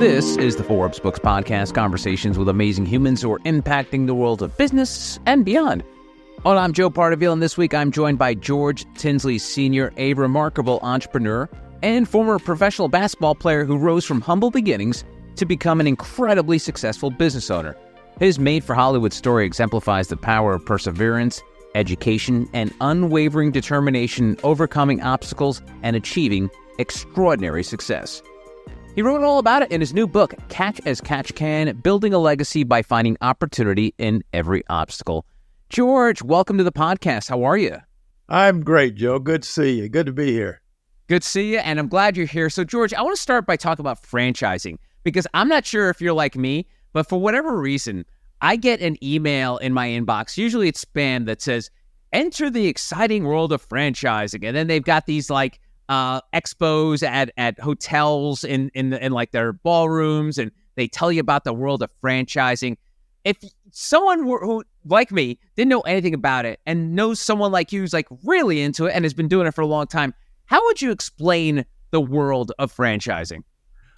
This is the Forbes Books Podcast, conversations with amazing humans who are impacting the world of business and beyond. Well, I'm Joe Pardaville, and this week I'm joined by George Tinsley Sr., a remarkable entrepreneur and former professional basketball player who rose from humble beginnings to become an incredibly successful business owner. His made-for-Hollywood story exemplifies the power of perseverance, education, and unwavering determination in overcoming obstacles and achieving extraordinary success. He wrote all about it in his new book, Catch as Catch Can, Building a Legacy by Finding Opportunity in Every Obstacle. George, welcome to the podcast. How are you? I'm great, Joe. Good to see you. Good to be here. Good to see you, and I'm glad you're here. So, George, I want to start by talking about franchising, because I'm not sure if you're like me, but for whatever reason, I get an email in my inbox, usually it's spam, that says, enter the exciting world of franchising. And then they've got these expos at hotels in like their ballrooms, and they tell you about the world of franchising. If someone who like me didn't know anything about it and knows someone like you who's like really into it and has been doing it for a long time, how would you explain the world of franchising?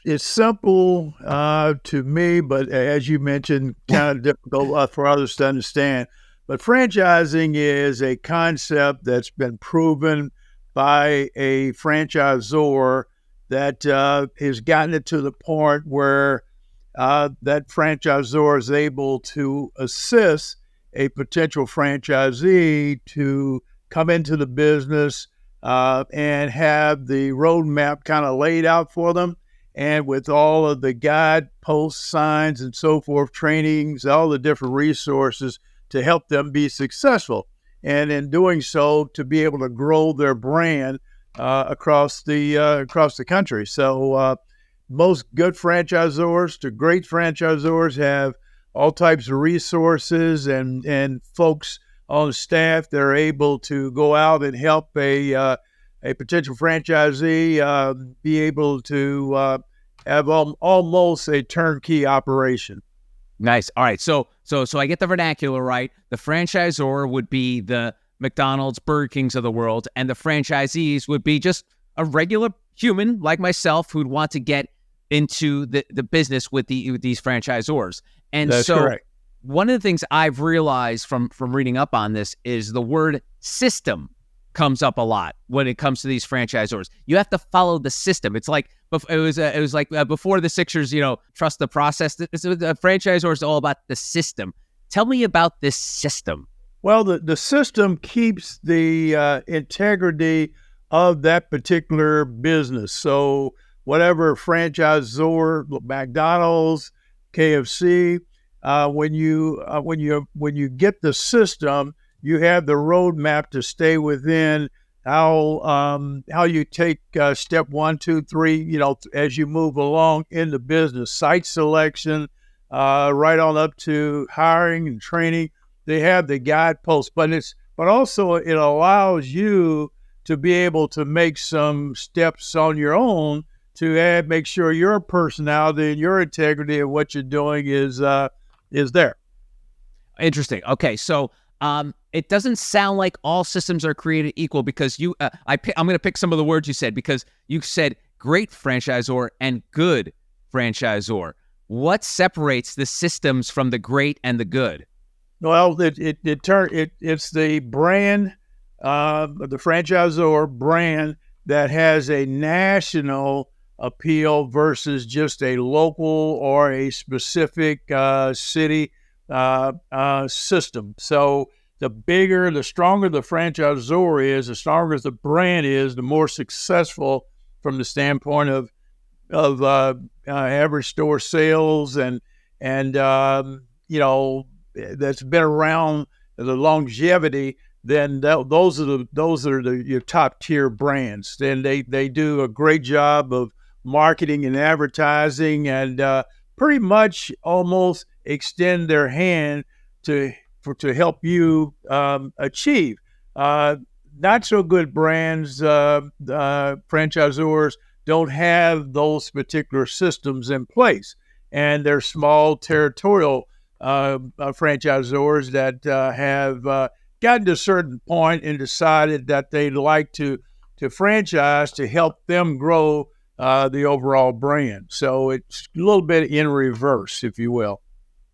It's simple to me, but as you mentioned, kind of difficult for others to understand. But franchising is a concept that's been proven by a franchisor that has gotten it to the point where that franchisor is able to assist a potential franchisee to come into the business and have the roadmap kind of laid out for them. And with all of the guideposts, signs, and so forth, trainings, all the different resources to help them be successful. And in doing so, to be able to grow their brand across the country. So most good franchisors to great franchisors have all types of resources and folks on staff that are able to go out and help a potential franchisee be able to have almost a turnkey operation. Nice. All right. So I get the vernacular right. The franchisor would be the McDonald's, Burger Kings of the world, and the franchisees would be just a regular human like myself who'd want to get into the business with these franchisors. And that's so correct. One of the things I've realized from reading up on this is the word system comes up a lot when it comes to these franchisors. You have to follow the system. It's like it was like before the Sixers, trust the process. The franchisor is all about the system. Tell me about this system. Well, the system keeps the integrity of that particular business. So whatever franchisor, McDonald's, KFC, when you get the system, you have the roadmap to stay within how you take step 1, 2, 3, as you move along in the business, site selection, right on up to hiring and training. They have the guideposts, but also it allows you to be able to make some steps on your own to make sure your personality and your integrity of what you're doing is there. Interesting. Okay, so it doesn't sound like all systems are created equal, because I'm going to pick some of the words you said, because you said great franchisor and good franchisor. What separates the systems from the great and the good? Well, it's the brand, the franchisor brand that has a national appeal versus just a local or a specific city system. So the stronger the franchisor is, the stronger the brand is, the more successful from the standpoint of average store sales and that's been around, the longevity. Then those are your top tier brands. Then they do a great job of marketing and advertising, and pretty much almost extend their hand to help you achieve. Not so good brands, franchisors don't have those particular systems in place, and they're small territorial franchisors that have gotten to a certain point and decided that they'd like to franchise to help them grow the overall brand. So it's a little bit in reverse, if you will.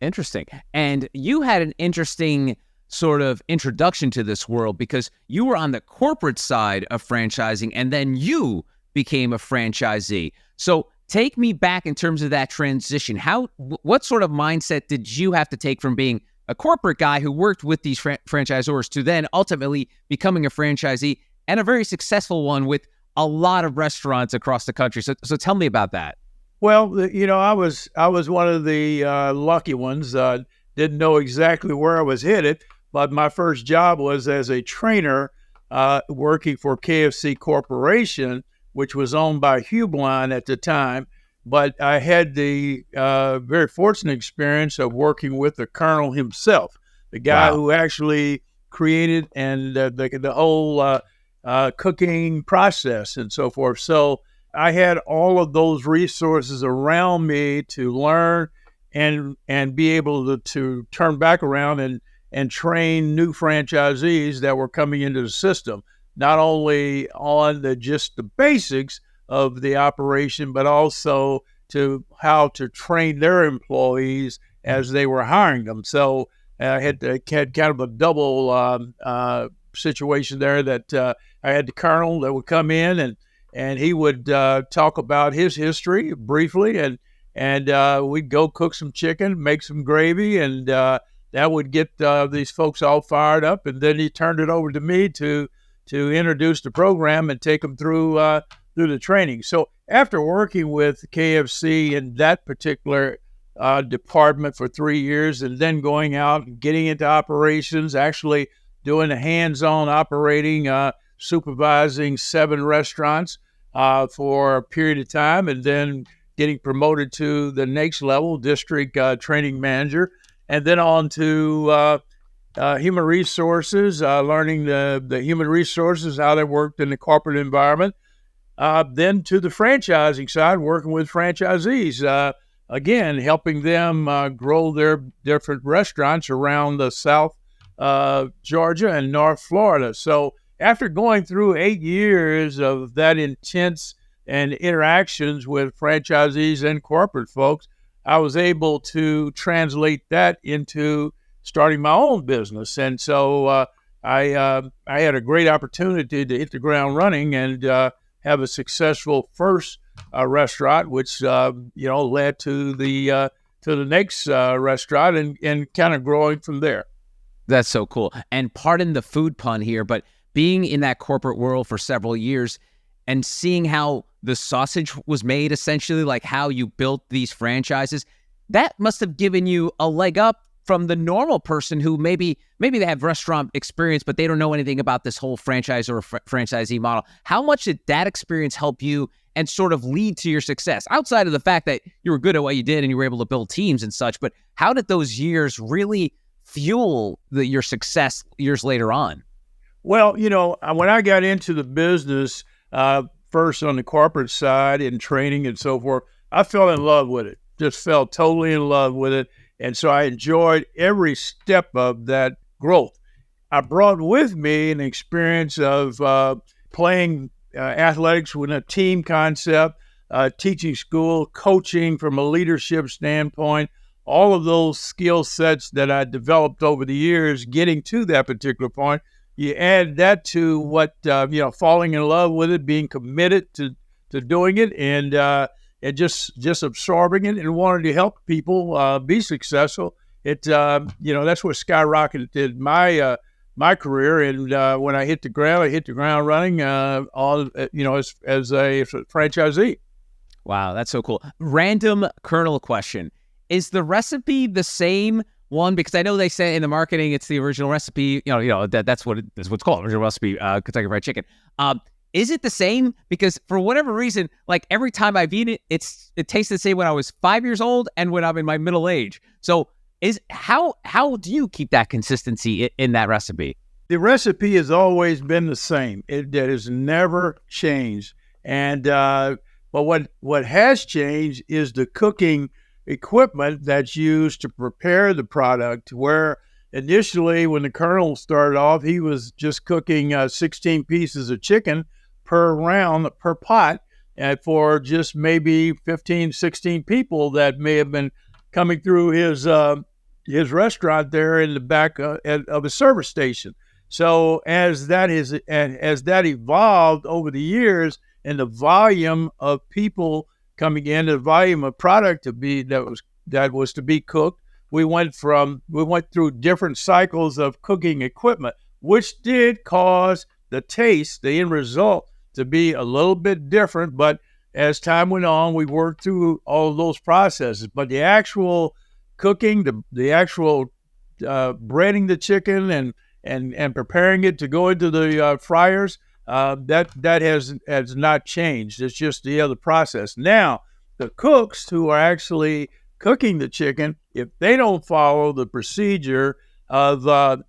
Interesting. And you had an interesting sort of introduction to this world because you were on the corporate side of franchising and then you became a franchisee. So take me back in terms of that transition. What sort of mindset did you have to take from being a corporate guy who worked with these franchisors to then ultimately becoming a franchisee and a very successful one with a lot of restaurants across the country? So tell me about that. Well, I was one of the lucky ones. Didn't know exactly where I was headed, but my first job was as a trainer working for KFC Corporation, which was owned by Hublon at the time. But I had the very fortunate experience of working with the Colonel himself, the guy who actually created and the whole cooking process and so forth. So I had all of those resources around me to learn and be able to turn back around and train new franchisees that were coming into the system, not only on just the basics of the operation, but also to how to train their employees as they were hiring them. So I had kind of a double situation there that I had the Colonel that would come in and he would talk about his history briefly, and we'd go cook some chicken, make some gravy, and that would get these folks all fired up. And then he turned it over to me to introduce the program and take them through the training. So after working with KFC in that particular department for 3 years, and then going out and getting into operations, actually doing a hands-on operating, supervising 7 restaurants for a period of time, and then getting promoted to the next level, district training manager, and then on to human resources, learning the human resources, how they worked in the corporate environment. Then to the franchising side, working with franchisees, again, helping them grow their different restaurants around the South Georgia and North Florida. So after going through 8 years of that intense and interactions with franchisees and corporate folks, I was able to translate that into starting my own business. And so I had a great opportunity to hit the ground running and have a successful first restaurant, which led to the next restaurant and kind of growing from there. That's so cool. And pardon the food pun here, but being in that corporate world for several years and seeing how the sausage was made, essentially, like how you built these franchises, that must have given you a leg up from the normal person who maybe they have restaurant experience, but they don't know anything about this whole franchise or franchisee model. How much did that experience help you and sort of lead to your success? Outside of the fact that you were good at what you did and you were able to build teams and such, but how did those years really fuel your success years later on? Well, when I got into the business, first on the corporate side and training and so forth, I fell in love with it, just fell totally in love with it. And so I enjoyed every step of that growth. I brought with me an experience of playing athletics with a team concept, teaching school, coaching from a leadership standpoint, all of those skill sets that I developed over the years, getting to that particular point. You add that to what, falling in love with it, being committed to doing it, and just absorbing it and wanting to help people be successful. That's what skyrocketed my career. And when I hit the ground running as a franchisee. Wow, that's so cool. Random Colonel question. Is the recipe the same one? Because I know they say in the marketing it's the original recipe. That's what's called, original recipe, Kentucky Fried Chicken. Is it the same? Because for whatever reason, like every time I've eaten it, it tastes the same when I was 5 years old and when I'm in my middle age. So how do you keep that consistency in that recipe? The recipe has always been the same. It has never changed. And but what has changed is the cooking equipment that's used to prepare the product, where initially when the Colonel started off, he was just cooking 16 pieces of chicken per round, per pot. for just maybe 15, 16 people that may have been coming through his restaurant there in the back of a service station. So as that evolved over the years, and the volume of people coming in, the volume of product that was to be cooked, we went through different cycles of cooking equipment, which did cause the taste, the end result, to be a little bit different. But as time went on, we worked through all of those processes. But the actual cooking, the actual breading the chicken and preparing it to go into the fryers, that has not changed. It's just the other process. Now, the cooks who are actually cooking the chicken, if they don't follow the procedure of the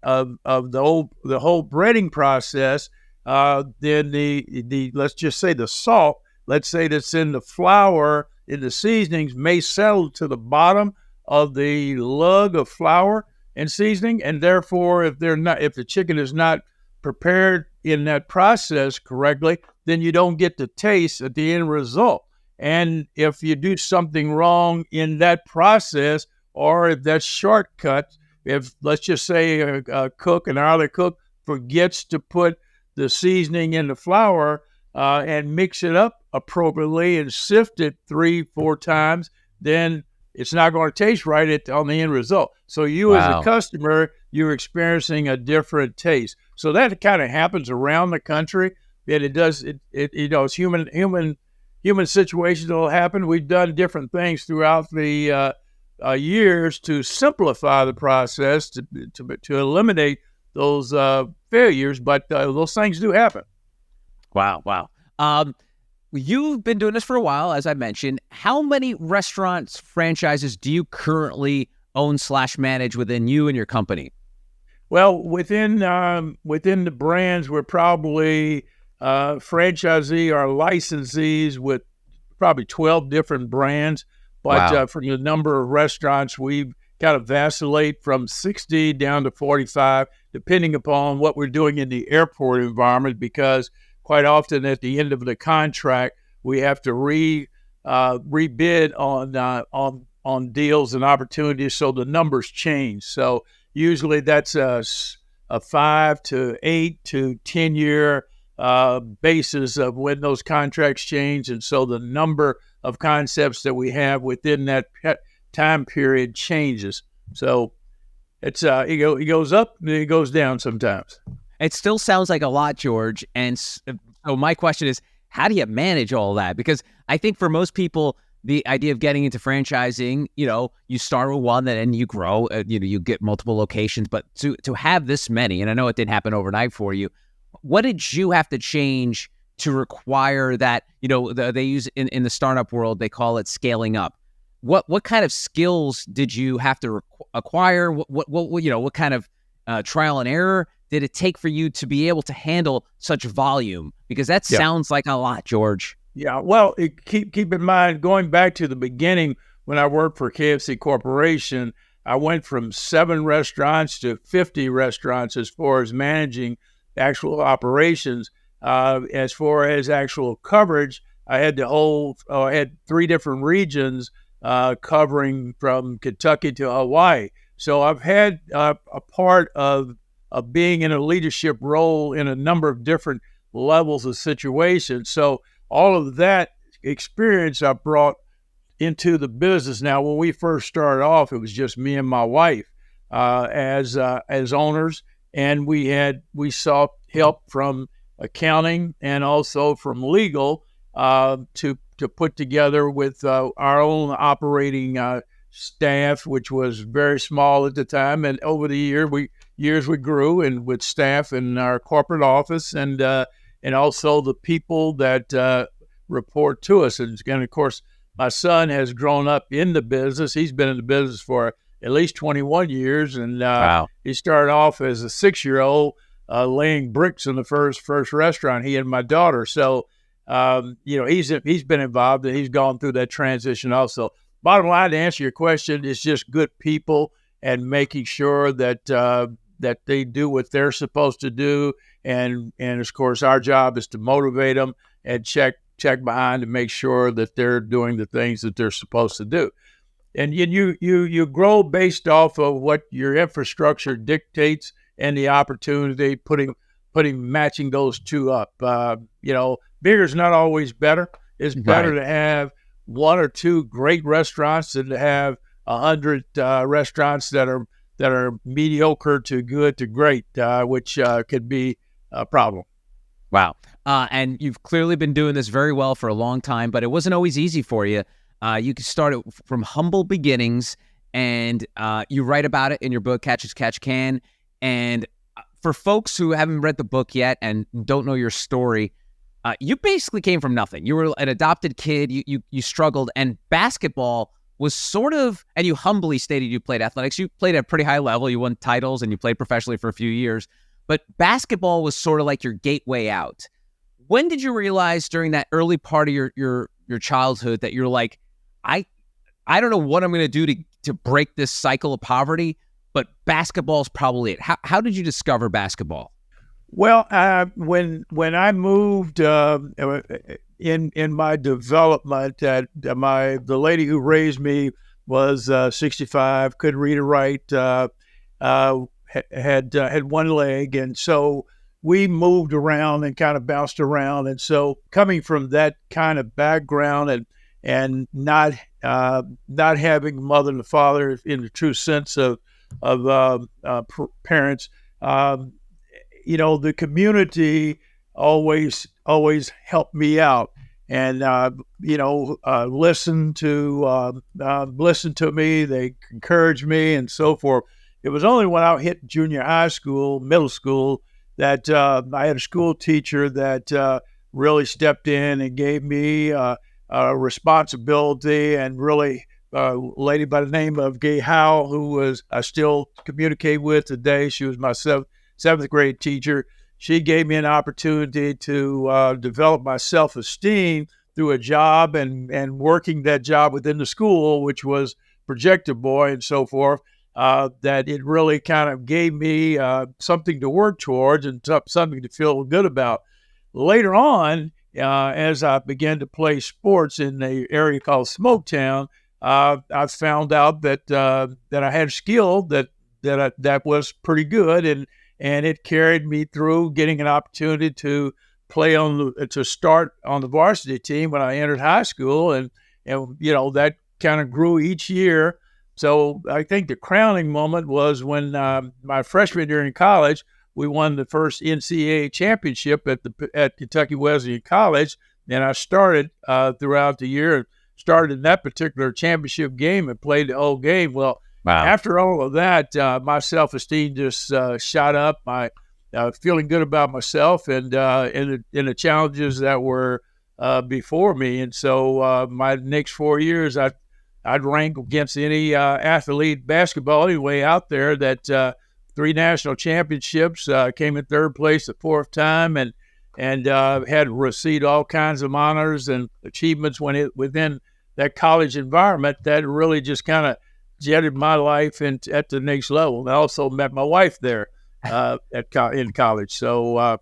whole breading process, then the let's just say the salt, let's say that's in the flour, in the seasonings, may settle to the bottom of the lug of flour and seasoning, and therefore, if the chicken is not prepared in that process correctly, then you don't get the taste at the end result. And if you do something wrong in that process, or if that shortcut, if let's just say a cook, an hourly cook, forgets to put the seasoning in the flour and mix it up appropriately and sift it 3-4 times, then it's not going to taste right on the end result. So you as a customer, you're experiencing a different taste. So that kind of happens around the country. And it does, it's human situations that will happen. We've done different things throughout the years to simplify the process, to eliminate those failures, but those things do happen. Wow. You've been doing this for a while, as I mentioned. How many restaurants, franchises do you currently own / manage within you and your company? Well, within the brands, we're probably franchisee or licensees with probably 12 different brands. But for the number of restaurants, we kind of vacillate from 60 down to 45, depending upon what we're doing in the airport environment, because quite often at the end of the contract, we have to rebid on deals and opportunities, so the numbers change. So usually that's a 5 to 8 to 10 year basis of when those contracts change, and so the number of concepts that we have within that time period changes. So it's it goes up and it goes down sometimes. It still sounds like a lot, George. And so my question is, how do you manage all that? Because I think for most people, the idea of getting into franchising, you start with one and then you grow, you get multiple locations. But to have this many, and I know it didn't happen overnight for you, what did you have to change to require that, they use in the startup world, they call it scaling up. What kind of skills did you have to acquire? What kind of trial and error did it take for you to be able to handle such volume? Because that sounds like a lot, George. Yeah, well, keep in mind, going back to the beginning when I worked for KFC Corporation, I went from 7 restaurants to 50 restaurants as far as managing actual operations. As far as actual coverage, I had I had 3 different regions covering from Kentucky to Hawaii. So I've had a part of being in a leadership role in a number of different levels of situations. So all of that experience I brought into the business. Now, when we first started off, it was just me and my wife as owners, and we sought help from accounting and also from legal to put together with our own operating staff, which was very small at the time. And over the years we grew, and with staff in our corporate office and also the people that report to us. And of course, my son has grown up in the business. He's been in the business for at least 21 years, and he started off as a 6-year-old laying bricks in the first restaurant, he and my daughter. So he's been involved, and he's gone through that transition also. Bottom line, to answer your question, is just good people and making sure that they do what they're supposed to do, and of course our job is to motivate them and check check behind to make sure that they're doing the things that they're supposed to do. And you grow based off of what your infrastructure dictates and the opportunity, matching those two up. Bigger is not always better. It's better to have one or two great restaurants than to have 100 restaurants that are mediocre to good to great, which could be a problem. Wow. And you've clearly been doing this very well for a long time, but it wasn't always easy for you. You started from humble beginnings, and you write about it in your book, Catch as Catch Can. And for folks who haven't read the book yet and don't know your story, you basically came from nothing. You were an adopted kid. You struggled, and basketball was sort of, and you humbly stated you played athletics. You played at a pretty high level. You won titles, and you played professionally for a few years. But basketball was sort of like your gateway out. When did you realize during that early part of your childhood that you're like, I don't know what I'm going to do to break this cycle of poverty, but basketball is probably it. How did you discover basketball? Well, when I moved in my development, the lady who raised me was 65, couldn't read or write, had one leg, and so we moved around and kind of bounced around. And so coming from that kind of background and not having mother and father in the true sense of parents, the community always helped me out and listened to me. They encouraged me and so forth. It was only when I hit junior high school, middle school, that I had a school teacher that really stepped in and gave me a responsibility, and really a lady by the name of Gay Howell, who I still communicate with today. She was my seventh grade teacher. She gave me an opportunity to develop my self-esteem through a job and working that job within the school, which was projector boy and so forth. That it really kind of gave me something to work towards and something to feel good about. Later on, as I began to play sports in the area called Smoketown, I found out that I had a skill that was pretty good, and it carried me through getting an opportunity to start on the varsity team when I entered high school, and that kind of grew each year. So I think the crowning moment was when my freshman year in college, we won the first NCAA championship at Kentucky Wesleyan College. And I started throughout the year, started in that particular championship game and played the whole game. Well, wow. After all of that, my self-esteem just shot up. I feeling good about myself and in the challenges that were before me. And so my next 4 years, I'd rank against any athlete basketball anyway out there. That 3 national championships, came in third place the 4th time, and had received all kinds of honors and achievements within that college environment that really just kind of jetted my life at the next level. And I also met my wife there in college. So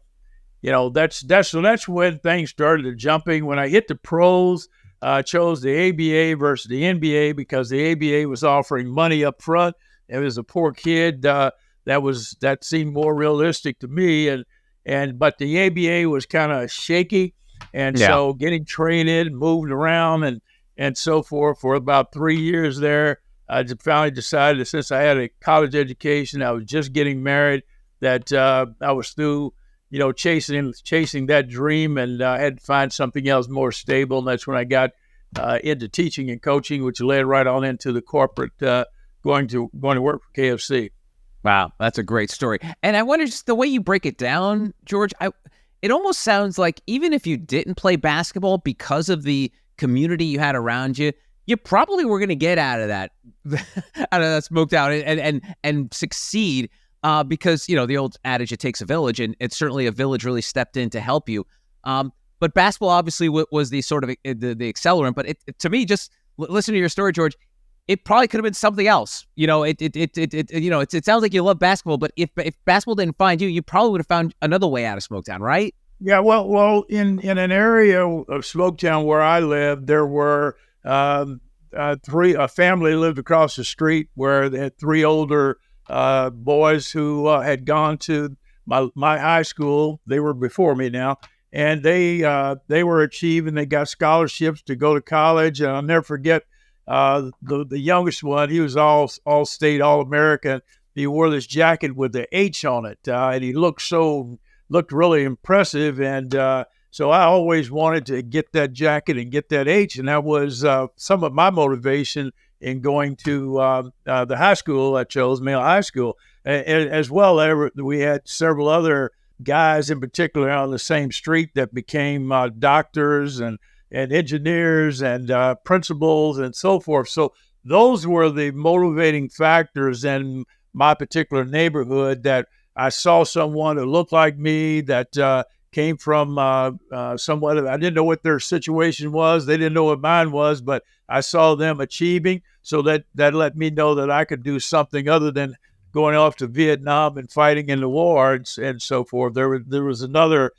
that's when things started jumping. When I hit the pros, I chose the ABA versus the NBA because the ABA was offering money up front. It was a poor kid that seemed more realistic to me, but the ABA was kind of shaky, and so getting traded, moved around, and so forth for about 3 years there. I finally decided that since I had a college education, I was just getting married, that I was through chasing that dream, and I had to find something else more stable. And that's when I got into teaching and coaching, which led right on into the corporate, going to work for KFC. Wow, that's a great story. And I wonder, just the way you break it down, George, it almost sounds like even if you didn't play basketball, because of the community you had around you, you probably were going to get out of that smoked out and succeed. Because, the old adage, it takes a village, and it's certainly a village really stepped in to help you. But basketball obviously was the sort of the accelerant. But to me, just listen to your story, George, it probably could have been something else. It sounds like you love basketball, but if basketball didn't find you, you probably would have found another way out of Smoketown, right? Yeah, well, in an area of Smoketown where I lived, there were a family lived across the street where they had three older boys who had gone to my high school. They were before me now, and they were achieving. They got scholarships to go to college, and I'll never forget the youngest one. He was all state, all American. He wore this jacket with the H on it, and he looked really impressive. And so I always wanted to get that jacket and get that H. And that was some of my motivation in going to the high school I chose, male high school. As well, we had several other guys in particular on the same street that became doctors and engineers and principals and so forth. So those were the motivating factors in my particular neighborhood, that I saw someone who looked like me, that came from somewhat. I didn't know what their situation was. They didn't know what mine was, but I saw them achieving. So that let me know that I could do something other than going off to Vietnam and fighting in the war and so forth. There was another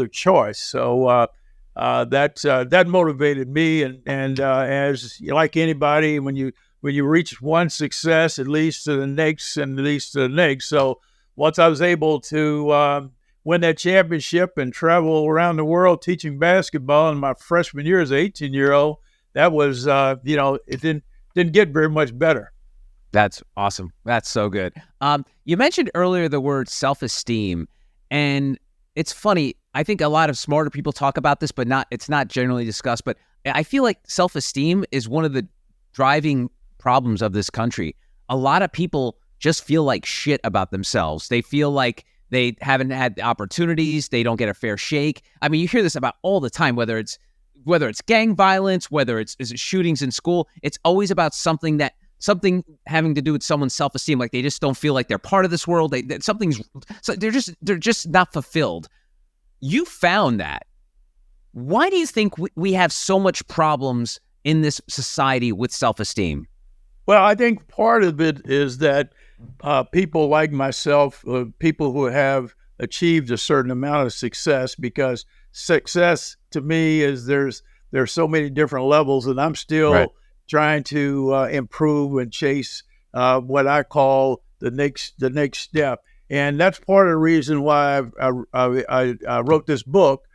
choice. So that motivated me. And as like anybody, when you reach one success, it leads to the next and leads to the next. So once I was able to win that championship and travel around the world teaching basketball in my freshman year as an 18-year-old, that was, it didn't get very much better. That's awesome. That's so good. You mentioned earlier the word self-esteem, and it's funny. I think a lot of smarter people talk about this, but it's not generally discussed. But I feel like self-esteem is one of the driving problems of this country. A lot of people just feel like shit about themselves. They feel like they haven't had the opportunities. They don't get a fair shake. I mean, you hear this about all the time, whether it's gang violence, whether it's shootings in school. It's always about something having to do with someone's self-esteem. Like they just don't feel like they're part of this world. They're just not fulfilled. You found that. Why do you think we have so much problems in this society with self-esteem? Well, I think part of it is that people like myself, people who have achieved a certain amount of success, because success to me is there's so many different levels, and I'm still trying to improve and chase what I call the next step. And that's part of the reason why I wrote this book,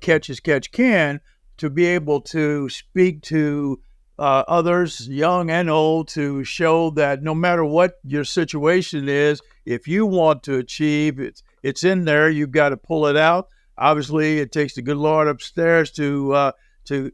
Catch as Catch Can, to be able to speak to others, young and old, to show that no matter what your situation is, if you want to achieve, it's in there. You've got to pull it out. Obviously, it takes the good Lord upstairs to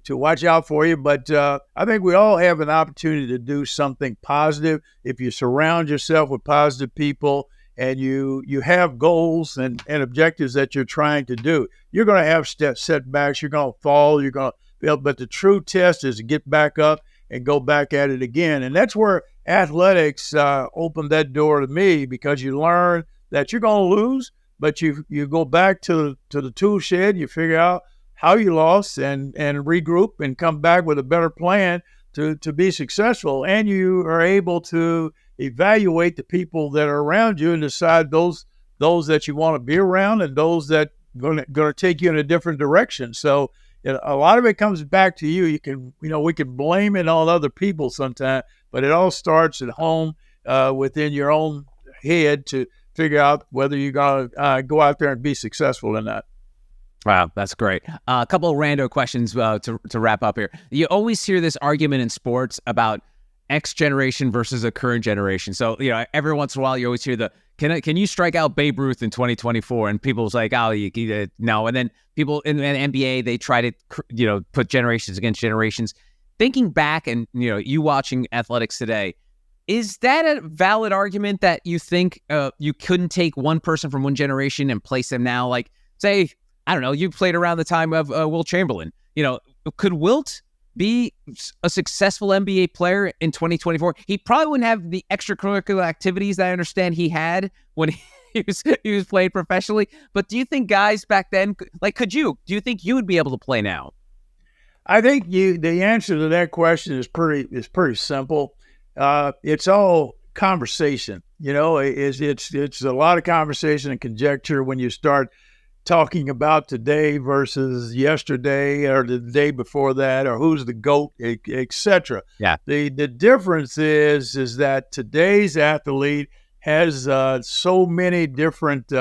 watch out for you. But I think we all have an opportunity to do something positive if you surround yourself with positive people and you have goals and objectives that you're trying to do. You're going to have setbacks. You're going to fall. You're going to fail. But the true test is to get back up and go back at it again. And that's where athletics opened that door to me, because you learn that you're going to lose, but you go back to the tool shed. You figure out how you lost and regroup and come back with a better plan to be successful. And you are able to evaluate the people that are around you and decide those that you want to be around and those that going to take you in a different direction. So a lot of it comes back to you. We can blame it on other people sometimes, but it all starts at home within your own head to figure out whether you're going to go out there and be successful or not. Wow, that's great. A couple of rando questions to wrap up here. You always hear this argument in sports about X generation versus a current generation. So, every once in a while you always hear can you strike out Babe Ruth in 2024? And people's like, oh, no. And then people in the NBA, they try to, put generations against generations. Thinking back and, you watching athletics today, is that a valid argument that you think you couldn't take one person from one generation and place them now? Like, say, I don't know, you played around the time of Wilt Chamberlain. Could Wilt be a successful NBA player in 2024? He probably wouldn't have the extracurricular activities that I understand he had when he was playing professionally. But do you think guys back then, do you think you would be able to play now? I think the answer to that question is pretty simple. It's all conversation. It's a lot of conversation and conjecture when you start talking about today versus yesterday or the day before that, or who's the GOAT, et cetera. Yeah. The difference is that today's athlete has so many different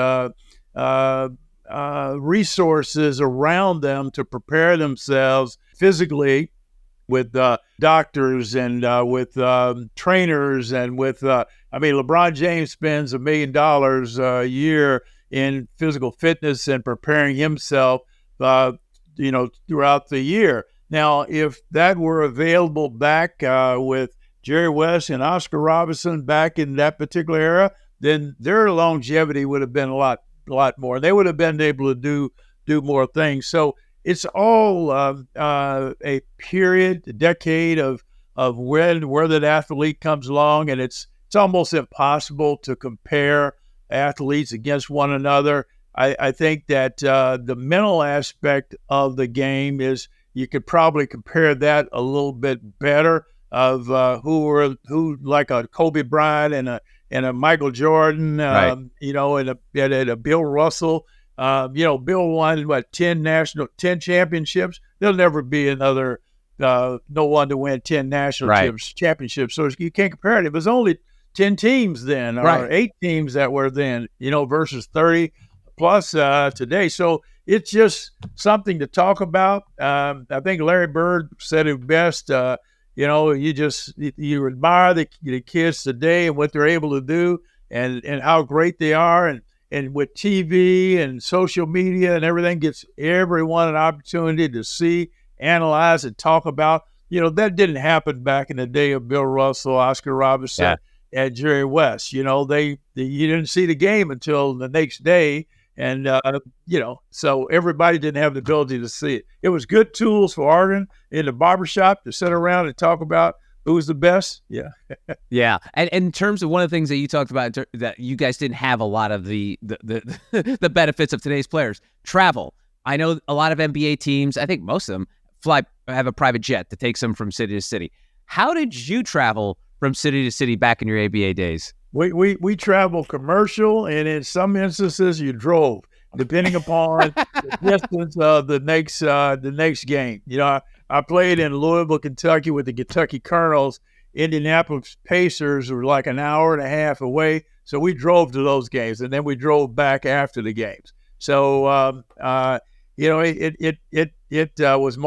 resources around them to prepare themselves physically, with doctors and with trainers and with, LeBron James spends $1 million a year in physical fitness and preparing himself, throughout the year. Now, if that were available back with Jerry West and Oscar Robertson back in that particular era, then their longevity would have been a lot more. They would have been able to do more things. So it's all a period, a decade of where that athlete comes along, and it's almost impossible to compare athletes against one another. I think that the mental aspect of the game is, you could probably compare that a little bit better, of who like a Kobe Bryant and a Michael Jordan, Right. and a Bill Russell. Bill won 10 championships. There'll never be another no one to win 10 national championships. So you can't compare it. It was only 10 teams then, or 8 teams that were then, versus 30 plus today. So it's just something to talk about. I think Larry Bird said it best. You admire the kids today and what they're able to do, and how great they are. And with TV and social media and everything, gives everyone an opportunity to see, analyze, and talk about. That didn't happen back in the day of Bill Russell, Oscar Robertson, and Jerry West. You didn't see the game until the next day. And, so everybody didn't have the ability to see it. It was good tools for Oregon in the barbershop to sit around and talk about who's the best. Yeah. Yeah. And in terms of one of the things that you talked about, that you guys didn't have a lot of the the benefits of today's players, travel. I know a lot of NBA teams, I think most of them, have a private jet that takes them from city to city. How did you travel from city to city back in your ABA days? We travel commercial, and in some instances you drove, depending upon the distance of the next game. I played in Louisville, Kentucky with the Kentucky Colonels. Indianapolis Pacers were like an hour and a half away, so we drove to those games, and then we drove back after the games. So it was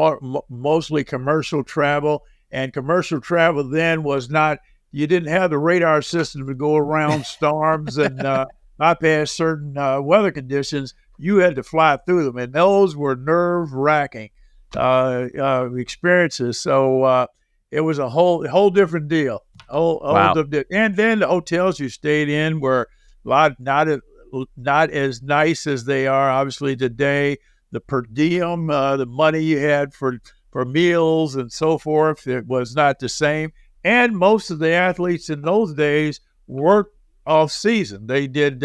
mostly commercial travel, and commercial travel then was not. You didn't have the radar system to go around storms and bypass certain weather conditions. You had to fly through them, and those were nerve-wracking experiences. So it was a whole different deal. Wow. And then the hotels you stayed in were not as nice as they are obviously today. The per diem, the money you had for meals and so forth, it was not the same. And most of the athletes in those days worked off season. They did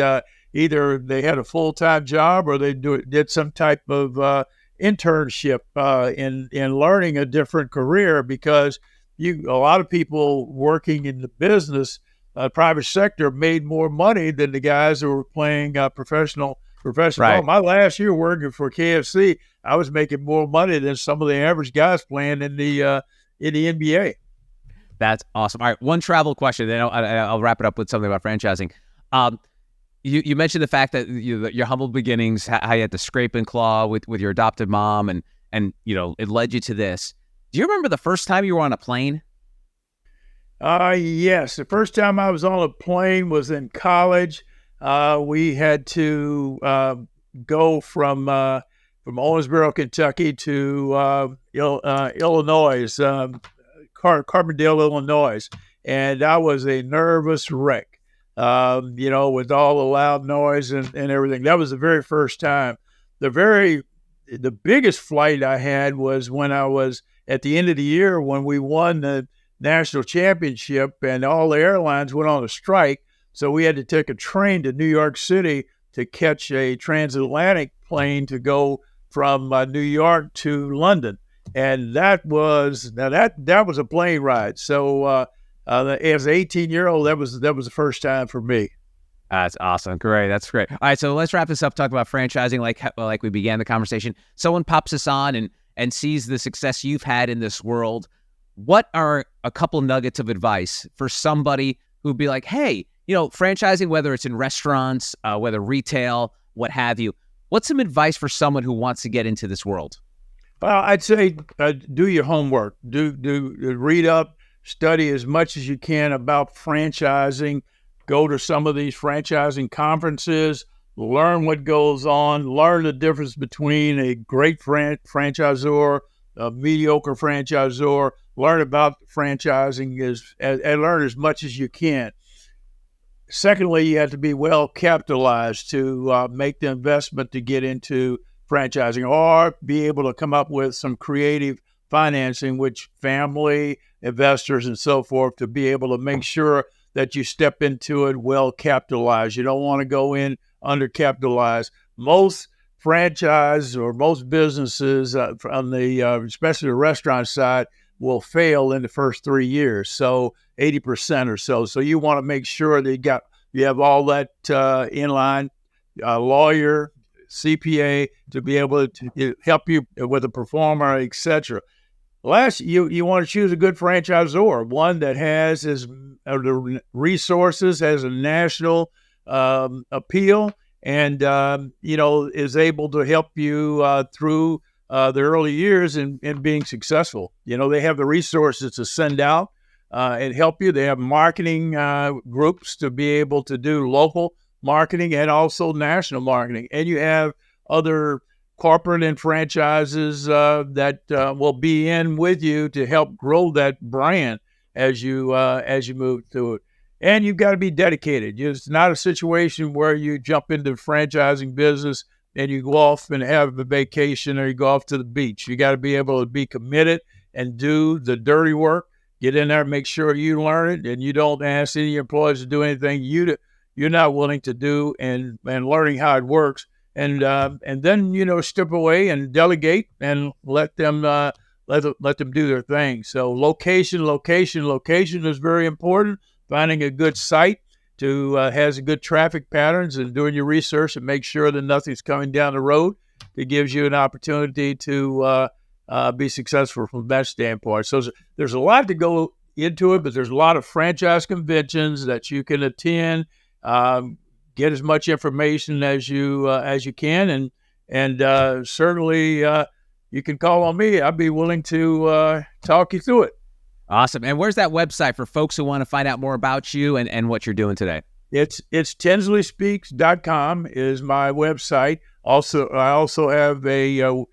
either they had a full-time job, or they did some type of internship in learning a different career, because a lot of people working in the business, private sector, made more money than the guys who were playing professional ball. My last year working for KFC, I was making more money than some of the average guys playing in the NBA. That's awesome. All right, one travel question, then I'll wrap it up with something about franchising. You mentioned the fact that your humble beginnings, how you had to scrape and claw with your adopted mom, and it led you to this. Do you remember the first time you were on a plane? Yes. The first time I was on a plane was in college. We had to go from Owensboro, Kentucky to Illinois, Carbondale, Illinois. And I was a nervous wreck, with all the loud noise and everything. That was the very first time. The biggest flight I had was when I was at the end of the year, when we won the national championship and all the airlines went on a strike. So we had to take a train to New York City to catch a transatlantic plane to go from New York to London. And that was a plane ride. So as an 18-year-old, that was the first time for me. That's awesome. Great. That's great. All right. So let's wrap this up. Talk about franchising like we began the conversation. Someone pops us on and sees the success you've had in this world. What are a couple nuggets of advice for somebody who'd be like, hey, franchising, whether it's in restaurants, whether retail, what have you, what's some advice for someone who wants to get into this world? Well, I'd say do your homework. Do read up, study as much as you can about franchising. Go to some of these franchising conferences, learn what goes on, learn the difference between a great franchisor, a mediocre franchisor, learn about franchising and learn as much as you can. Secondly, you have to be well capitalized to make the investment to get into franchising, or be able to come up with some creative financing, which family, investors, and so forth, to be able to make sure that you step into it well capitalized. You don't want to go in undercapitalized. Most franchise or most businesses on the especially the restaurant side will fail in the first 3 years, so 80% or so. So you want to make sure that you have all that in line, lawyer, CPA, to be able to help you with a performer, etc. Last, you want to choose a good franchisor, one that has the resources, has a national appeal, and is able to help you through the early years in being successful. They have the resources to send out and help you. They have marketing groups to be able to do local marketing and also national marketing, and you have other corporate and franchises that will be in with you to help grow that brand as you move through it. And you've got to be dedicated. It's not a situation where you jump into the franchising business and you go off and have a vacation or you go off to the beach. You got to be able to be committed and do the dirty work. Get in there, make sure you learn it, and you don't ask any employees to do anything you're not willing to do, and learning how it works. And then step away and delegate and let them do their thing. So location is very important. Finding a good site has a good traffic patterns, and doing your research and make sure that nothing's coming down the road. It gives you an opportunity to be successful from that standpoint. So there's a lot to go into it, but there's a lot of franchise conventions that you can attend. Get as much information as you can, and certainly you can call on me. I'd be willing to talk you through it. Awesome. And where's that website for folks who want to find out more about you and what you're doing today? It's tinsleyspeaks.com is my website. I also have a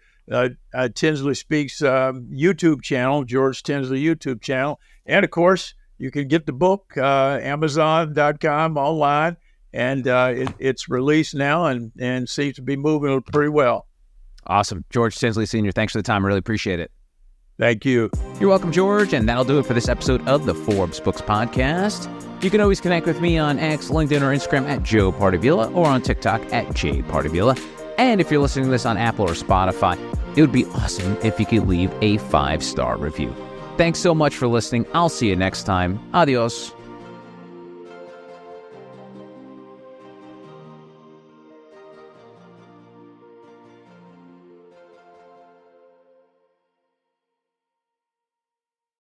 Tinsley Speaks YouTube channel, George Tinsley YouTube channel, and of course you can get the book Amazon.com online. And it's released now and seems to be moving pretty well. Awesome. George Tinsley Sr., thanks for the time. I really appreciate it. Thank you. You're welcome, George. And that'll do it for this episode of the Forbes Books Podcast. You can always connect with me on X, LinkedIn, or Instagram at Joe Pardavila, or on TikTok at J Pardavila. And if you're listening to this on Apple or Spotify, it would be awesome if you could leave a 5-star review. Thanks so much for listening. I'll see you next time. Adios.